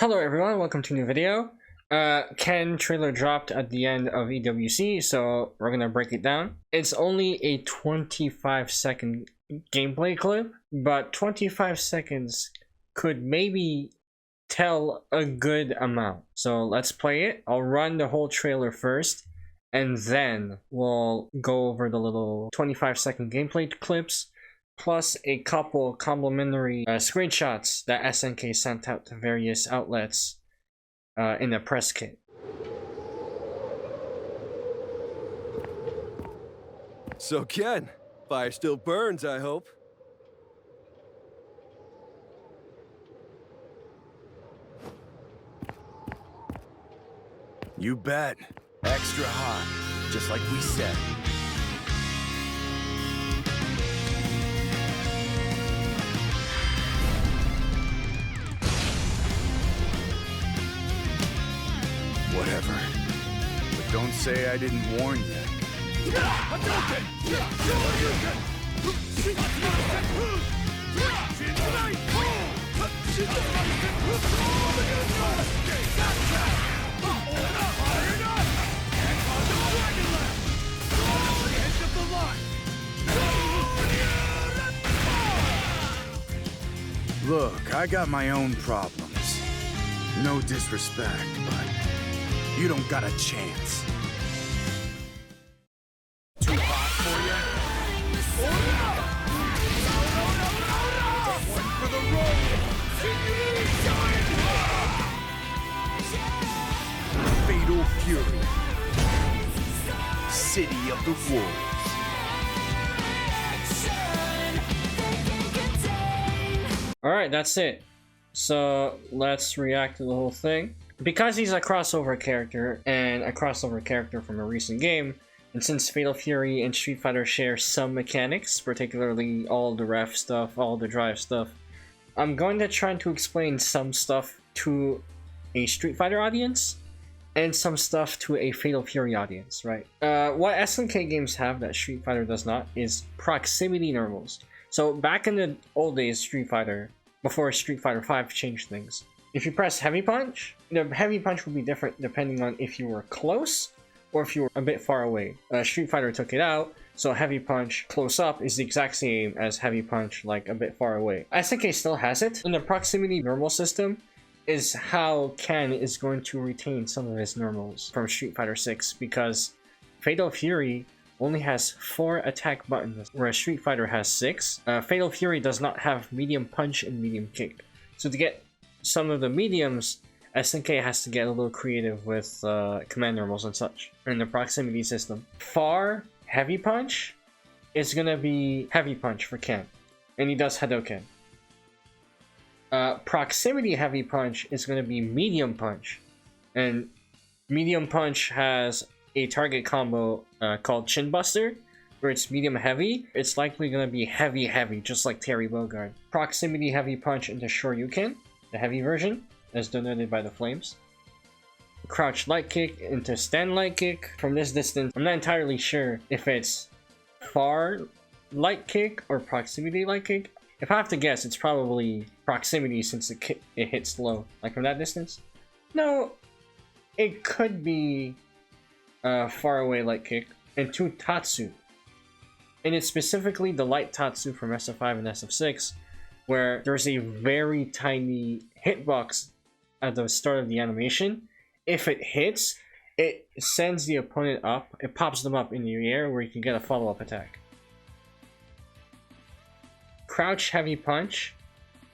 Hello everyone, welcome to a new video. Ken trailer dropped at the end of EWC, so we're gonna break it down. It's only a 25-second gameplay clip, but 25 seconds could maybe tell a good amount. So let's play it. I'll run the whole trailer first, and then we'll go over the little 25-second gameplay clips, plus a couple complimentary screenshots that SNK sent out to various outlets in the press kit. So Ken, fire still burns, I hope. You bet. Extra hot, just like we said. Whatever. But don't say I didn't warn you. Look, I got my own problems. No disrespect, but you don't got a chance. Too hot for you? One for the road! Fatal Fury. City of the Wolves. Alright, that's it. So let's react to the whole thing. Because he's a crossover character, and a crossover character from a recent game, and since Fatal Fury and Street Fighter share some mechanics, particularly all the ref stuff, all the drive stuff, I'm going to try to explain some stuff to a Street Fighter audience, and some stuff to a Fatal Fury audience, right? What SNK games have that Street Fighter does not is proximity normals. So back in the old days, Street Fighter, before Street Fighter 5 changed things, if you press heavy punch, the heavy punch will be different depending on if you were close or if you were a bit far away. Street Fighter took it out, so heavy punch close up is the exact same as heavy punch like a bit far away. SNK still has it. In the proximity normal system is how Ken is going to retain some of his normals from Street Fighter 6, because Fatal Fury only has 4 attack buttons, whereas Street Fighter has 6. Fatal Fury does not have medium punch and medium kick. So to get some of the mediums, SNK has to get a little creative with command normals and such in the proximity system. Far heavy punch is gonna be heavy punch for Ken, and he does Hadoken. Proximity heavy punch is gonna be medium punch, and medium punch has a target combo called Chin Buster, where it's medium heavy. It's likely gonna be heavy heavy, just like Terry Bogard. Proximity heavy punch into Shoryuken, the heavy version, as denoted by the flames. Crouch light kick into stand light kick. From this distance, I'm not entirely sure if it's far light kick or proximity light kick. If I have to guess, it's probably proximity since it hits low. Like from that distance? No, it could be far away light kick. And 2 Tatsu. And it's specifically the light Tatsu from SF5 and SF6, where there's a very tiny hitbox at the start of the animation. If it hits, it sends the opponent up, it pops them up in the air where you can get a follow-up attack. Crouch heavy punch,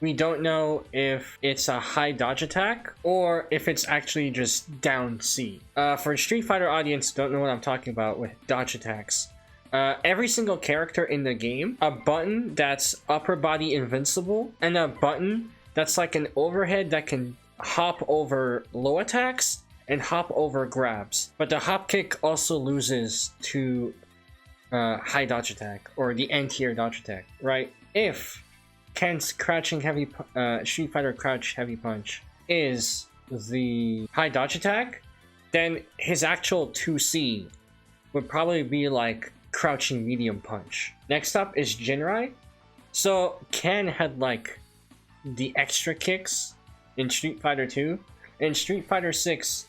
we don't know if it's a high dodge attack or if it's actually just down C. For a Street Fighter audience, don't know what I'm talking about with dodge attacks. Every single character in the game, a button that's upper body invincible, and a button that's like an overhead that can hop over low attacks and hop over grabs. But the hop kick also loses to high dodge attack, or the anti-air dodge attack, right? If Ken's crouching heavy Street Fighter crouch heavy punch is the high dodge attack, then his actual 2C would probably be like crouching medium punch. Next up is Jinrai. So Ken had like the extra kicks in Street Fighter 2. In Street Fighter 6,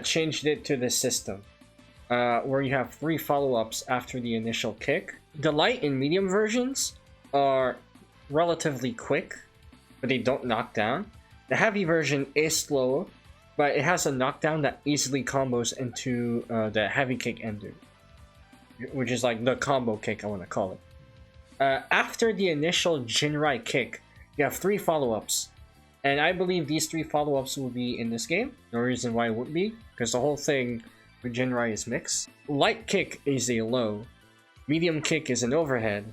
changed it to the system, where you have 3 follow-ups after the initial kick. The light and medium versions are relatively quick, but they don't knock down. The heavy version is slow, but it has a knockdown that easily combos into the heavy kick ender, which is like the combo kick, I want to call it. After the initial Jinrai kick, you have 3 follow-ups. And I believe these 3 follow-ups will be in this game. No reason why it wouldn't be, because the whole thing with Jinrai is mixed. Light kick is a low, medium kick is an overhead,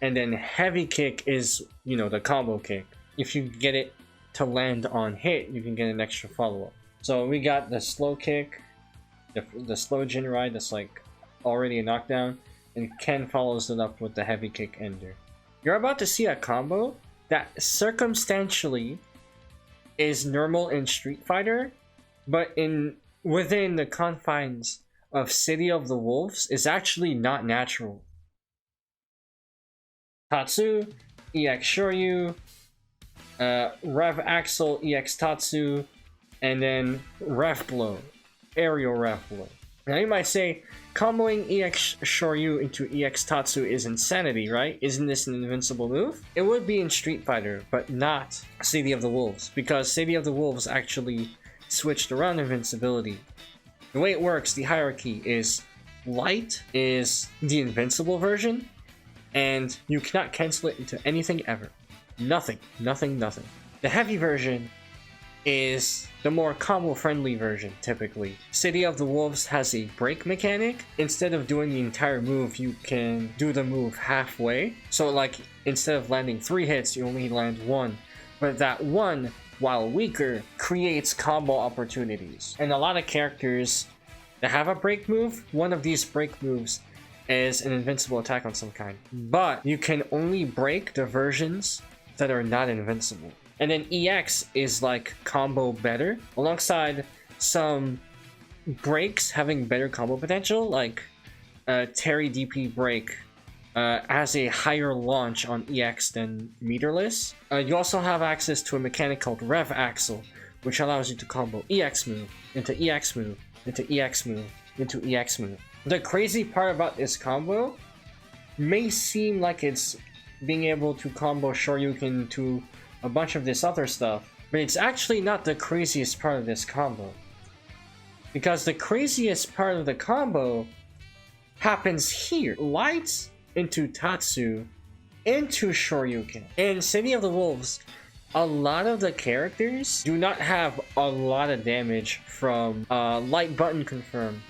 and then heavy kick is, you know, the combo kick. If you get it to land on hit, you can get an extra follow-up. So we got the slow kick, the slow Jinrai that's like already a knockdown, and Ken follows it up with the heavy kick ender. You're about to see a combo that circumstantially is normal in Street Fighter, but within the confines of City of the Wolves is actually not natural. Tatsu, EX Shoryu, Rev Axel, EX Tatsu, and then Ref Blow, Aerial Ref Blow. Now you might say, comboing EX Shoryu into EX Tatsu is insanity, right? Isn't this an invincible move? It would be in Street Fighter, but not City of the Wolves, because City of the Wolves actually switched around invincibility. The way it works, the hierarchy is light is the invincible version, and you cannot cancel it into anything ever. Nothing. The heavy version is the more combo-friendly version, typically. City of the Wolves has a break mechanic. Instead of doing the entire move, you can do the move halfway. So like, instead of landing 3 hits, you only land 1. But that 1, while weaker, creates combo opportunities. And a lot of characters that have a break move, one of these break moves is an invincible attack on some kind. But you can only break the versions that are not invincible. And then EX is like combo better, alongside some breaks having better combo potential, like Terry DP break has a higher launch on EX than meterless. You also have access to a mechanic called Rev Axel, which allows you to combo EX move into EX move into EX move into EX move. The crazy part about this combo may seem like it's being able to combo Shoryuken to a bunch of this other stuff, but it's actually not the craziest part of this combo. Because the craziest part of the combo happens here. Light into Tatsu into Shoryuken. In City of the Wolves, a lot of the characters do not have a lot of damage from light button confirm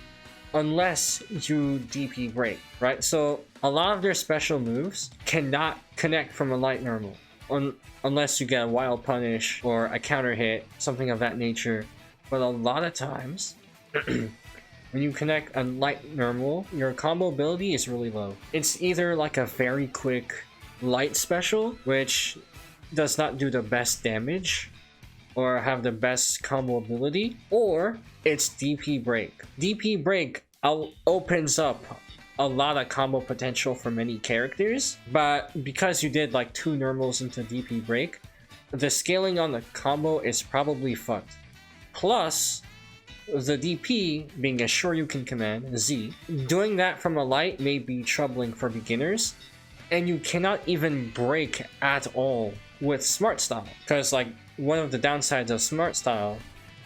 unless you DP break, right? So a lot of their special moves cannot connect from a light normal unless you get a wild punish or a counter hit, something of that nature. But a lot of times when you connect a light normal, your combo ability is really low. It's either like a very quick light special, which does not do the best damage or have the best combo ability, or it's DP break. DP break opens up a lot of combo potential for many characters, but because you did like 2 normals into DP break, the scaling on the combo is probably fucked. Plus, the DP being a Shoryuken command, Z, doing that from a light may be troubling for beginners, and you cannot even break at all with Smart Style, because like one of the downsides of Smart Style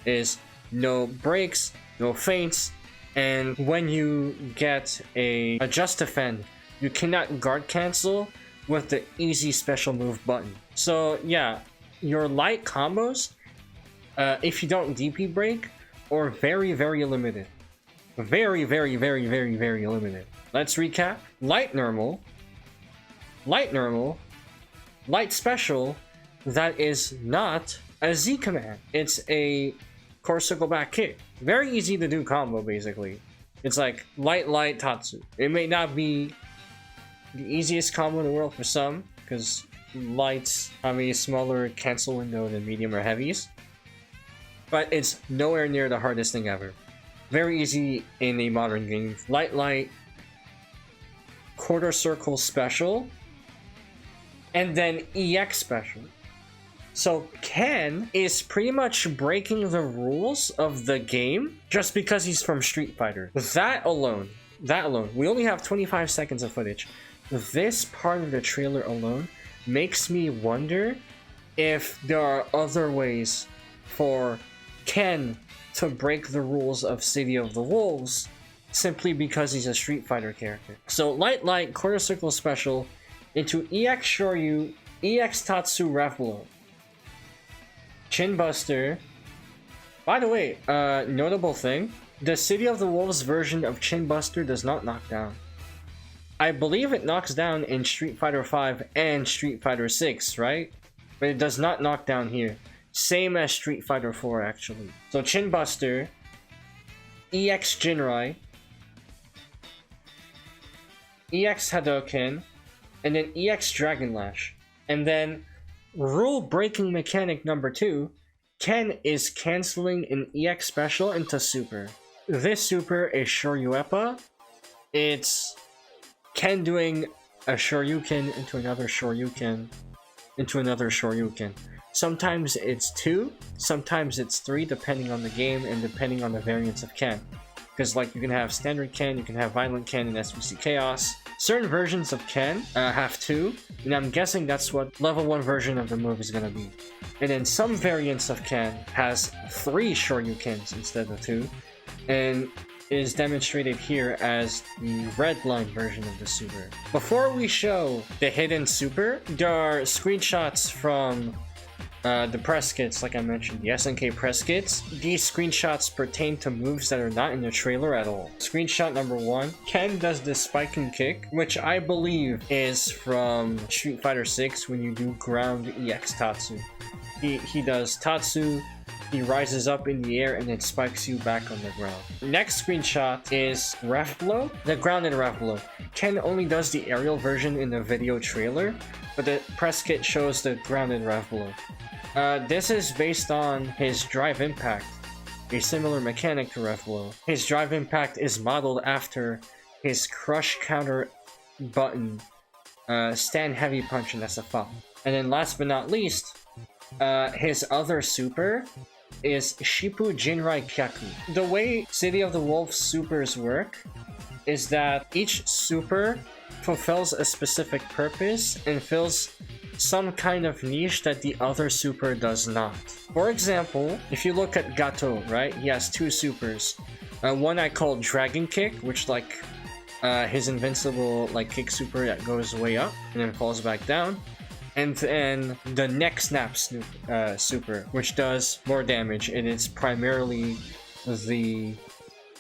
is no breaks, no feints, and when you get a Just Defend, you cannot guard cancel with the easy special move button. So yeah, your light combos, if you don't DP break, are very, very limited. Very, very, very, very, very limited. Let's recap. Light normal, light special, that is not a Z command. It's a core circle back kick. Very easy to do combo, basically. It's like light Tatsu. It may not be the easiest combo in the world for some, because lights have a smaller cancel window than medium or heavies, but it's nowhere near the hardest thing ever. Very easy in a modern game. Light, quarter circle special, and then EX special. So Ken is pretty much breaking the rules of the game just because he's from Street Fighter. That alone, we only have 25 seconds of footage. This part of the trailer alone makes me wonder if there are other ways for Ken to break the rules of City of the Wolves simply because he's a Street Fighter character. So Light, Quarter Circle Special into EX Shoryu, EX Tatsu Ref Blow. Chin Buster. By the way, notable thing, the City of the Wolves version of Chin Buster does not knock down. I believe it knocks down in Street Fighter V and Street Fighter 6, right? But it does not knock down here. Same as Street Fighter 4, actually. So Chin Buster, EX Jinrai, EX Hadoken, and then EX Dragon Lash. And then, rule breaking mechanic number 2, Ken is canceling an EX special into Super. This Super is Shoryuepa. It's Ken doing a Shoryuken into another Shoryuken into another Shoryuken. Sometimes it's 2, sometimes it's 3, depending on the game and depending on the variants of Ken. Because like you can have Standard Ken, you can have Violent Ken, and SVC Chaos. Certain versions of Ken have 2, and I'm guessing that's what level 1 version of the move is gonna be. And then some variants of Ken has 3 Shoryukens instead of 2, and is demonstrated here as the red line version of the super. Before we show the hidden super, there are screenshots from the press kits, like I mentioned, the SNK press kits. These screenshots pertain to moves that are not in the trailer at all. Screenshot number 1, Ken does the spike and kick, which I believe is from Street Fighter 6 when you do ground EX Tatsu. He does Tatsu, he rises up in the air and then spikes you back on the ground. Next screenshot is Ref Blow, the grounded Ref Blow. Ken only does the aerial version in the video trailer, but the press kit shows the grounded Ref Blow. This is based on his Drive Impact, a similar mechanic to Ref Blow. His Drive Impact is modeled after his Crush Counter button, Stand Heavy Punch in SFL. And then last but not least, his other super is Shippu Jinrai Kyaku. The way City of the Wolves supers work is that each super fulfills a specific purpose and fills some kind of niche that the other super does not. For example, if you look at Gato, right, he has 2 supers. One I call Dragon Kick, which like his invincible like kick super that goes way up and then falls back down. And then the Neck Snap super, which does more damage, and it's primarily the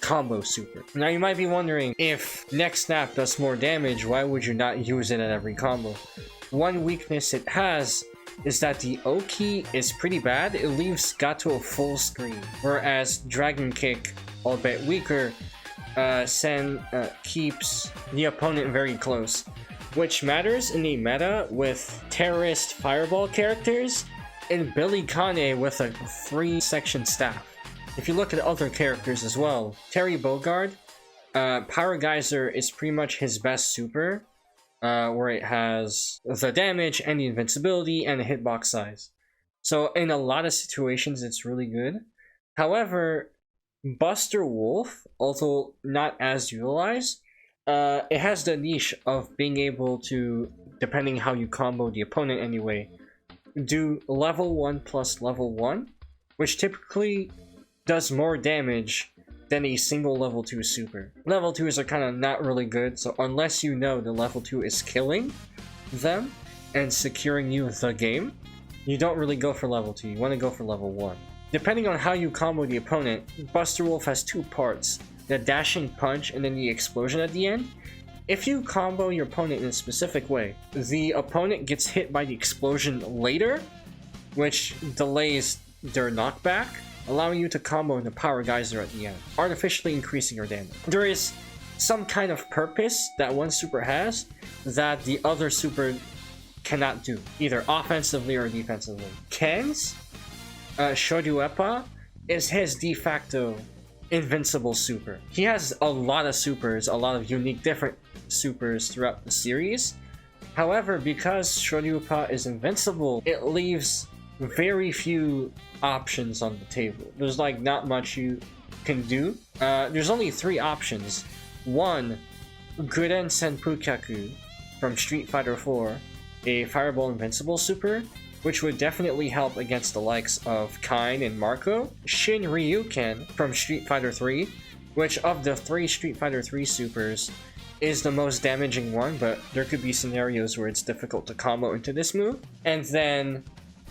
combo super. Now you might be wondering, if Neck Snap does more damage, why would you not use it at every combo? One weakness it has is that the O key is pretty bad. It leaves Gato full screen, whereas Dragon Kick, albeit weaker, keeps the opponent very close. Which matters in the meta with terrorist fireball characters and Billy Kane with a 3-section staff. If you look at other characters as well, Terry Bogard, Power Geyser is pretty much his best super, where it has the damage and the invincibility and the hitbox size. So in a lot of situations it's really good. However, Buster Wolf, although not as utilized, it has the niche of being able to, depending how you combo the opponent anyway, do level 1 plus level 1, which typically does more damage than a single level 2 super. Level 2s are kind of not really good, so unless you know the level 2 is killing them and securing you the game, you don't really go for level 2, you want to go for level 1. Depending on how you combo the opponent, Buster Wolf has 2 parts. The dashing punch and then the explosion at the end. If you combo your opponent in a specific way, the opponent gets hit by the explosion later, which delays their knockback, allowing you to combo in the Power Geyser at the end, artificially increasing your damage. There is some kind of purpose that one super has that the other super cannot do, either offensively or defensively. Ken's Shoryuepa is his de facto invincible super. He has a lot of supers, a lot of unique different supers throughout the series. However, because Shoryuepa is invincible, it leaves very few options on the table. There's like not much you can do. There's only 3 options. 1, Guren Senpukyaku from Street Fighter 4, a Fireball Invincible super, which would definitely help against the likes of Kain and Marco. Shin Ryuken from Street Fighter 3, which of the 3 Street Fighter 3 supers is the most damaging one, but there could be scenarios where it's difficult to combo into this move. And then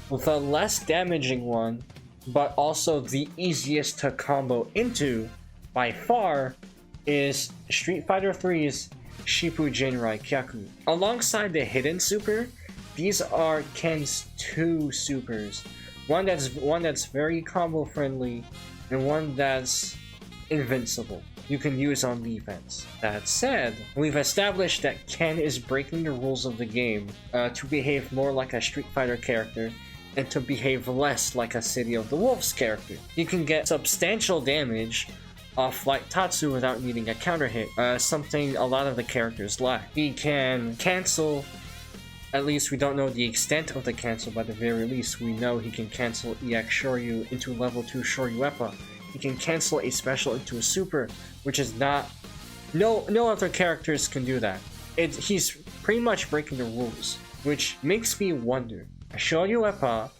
the less damaging one, but also the easiest to combo into by far, is Street Fighter 3's Shippuden Raikyaku. Alongside the hidden super, these are Ken's 2 supers. One that's very combo friendly, and one that's invincible. You can use on defense. That said, we've established that Ken is breaking the rules of the game to behave more like a Street Fighter character and to behave less like a City of the Wolves character. You can get substantial damage off like Tatsu without needing a counter hit, something a lot of the characters lack. He can cancel, at least we don't know the extent of the cancel, but at the very least we know he can cancel EX Shoryu into level 2 Shoryuepa. He can cancel a special into a super, which is not... No other characters can do that. He's pretty much breaking the rules, which makes me wonder. Shoryuepa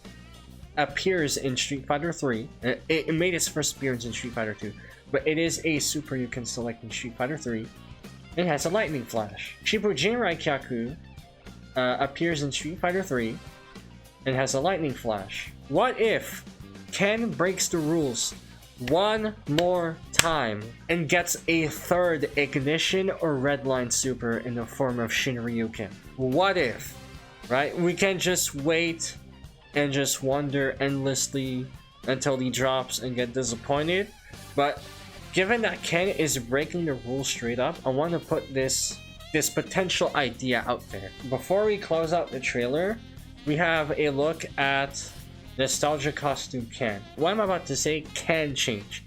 appears in Street Fighter 3. It made its first appearance in Street Fighter 2, but it is a super you can select in Street Fighter 3. It has a lightning flash. Shippuden Raikyaku appears in Street Fighter 3 and has a lightning flash. What if Ken breaks the rules one more time and gets a 3rd Ignition or Redline super in the form of Shin Ryuken? What if? Right? We can't just wait and just wonder endlessly until he drops and get disappointed. But given that Ken is breaking the rules straight up, I want to put this potential idea out there. Before we close out the trailer, we have a look at Nostalgia Costume Ken. What I'm about to say can change.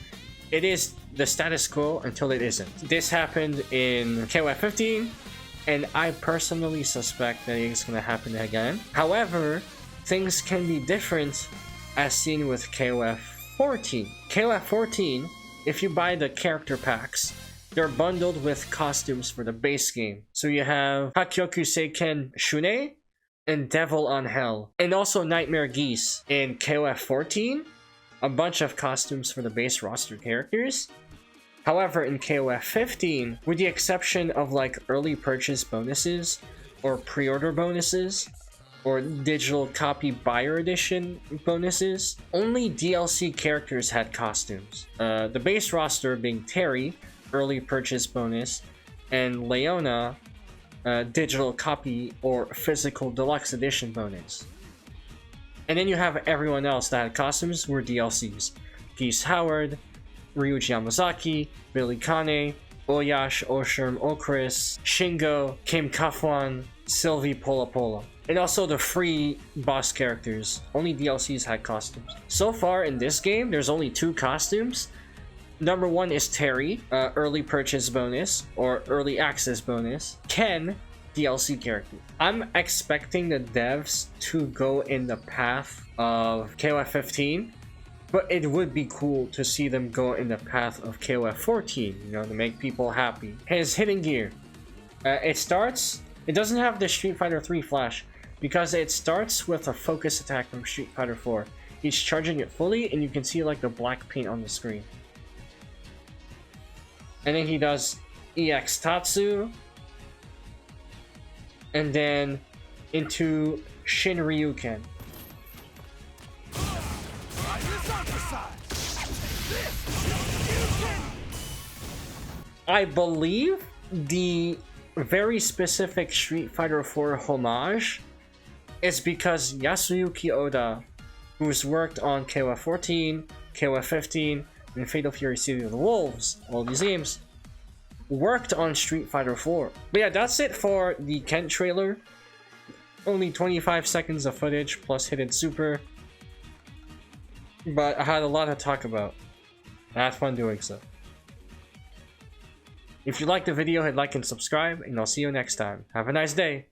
It is the status quo until it isn't. This happened in KOF 15, and I personally suspect that it's going to happen again. However, things can be different as seen with KOF 14. KOF 14, if you buy the character packs, they're bundled with costumes for the base game. So you have Hakyoku Seiken Shune and Devil on Hell, and also Nightmare Geese. In KOF 14, a bunch of costumes for the base roster characters. However, in KOF 15, with the exception of like early purchase bonuses, or pre-order bonuses, or digital copy buyer edition bonuses, only DLC characters had costumes. The base roster being Terry, early purchase bonus, and Leona, digital copy or physical deluxe edition bonus. And then you have everyone else that had costumes were DLCs. Geese Howard, Ryuji Yamazaki, Billy Kane, Oyash, Osherm, Okris, Shingo, Kim Kafwan, Sylvie Pola Pola. And also the free boss characters. Only DLCs had costumes. So far in this game, there's only 2 costumes. Number 1 is Terry, early purchase bonus or early access bonus. Ken, DLC character. I'm expecting the devs to go in the path of KOF 15, but it would be cool to see them go in the path of KOF 14, you know, to make people happy. His hidden gear. It doesn't have the Street Fighter 3 flash because it starts with a focus attack from Street Fighter 4. He's charging it fully and you can see like the black paint on the screen. And then he does EX Tatsu, and then into Shin Ryuken. I believe the very specific Street Fighter 4 homage is because Yasuyuki Oda, who's worked on KOF 14, KOF 15, and Fatal Fury City of the Wolves, all these games, worked on Street Fighter 4. But yeah, that's it for the Kent trailer. Only 25 seconds of footage plus hidden super. But I had a lot to talk about. I had fun doing so. If you liked the video, hit like and subscribe, and I'll see you next time. Have a nice day!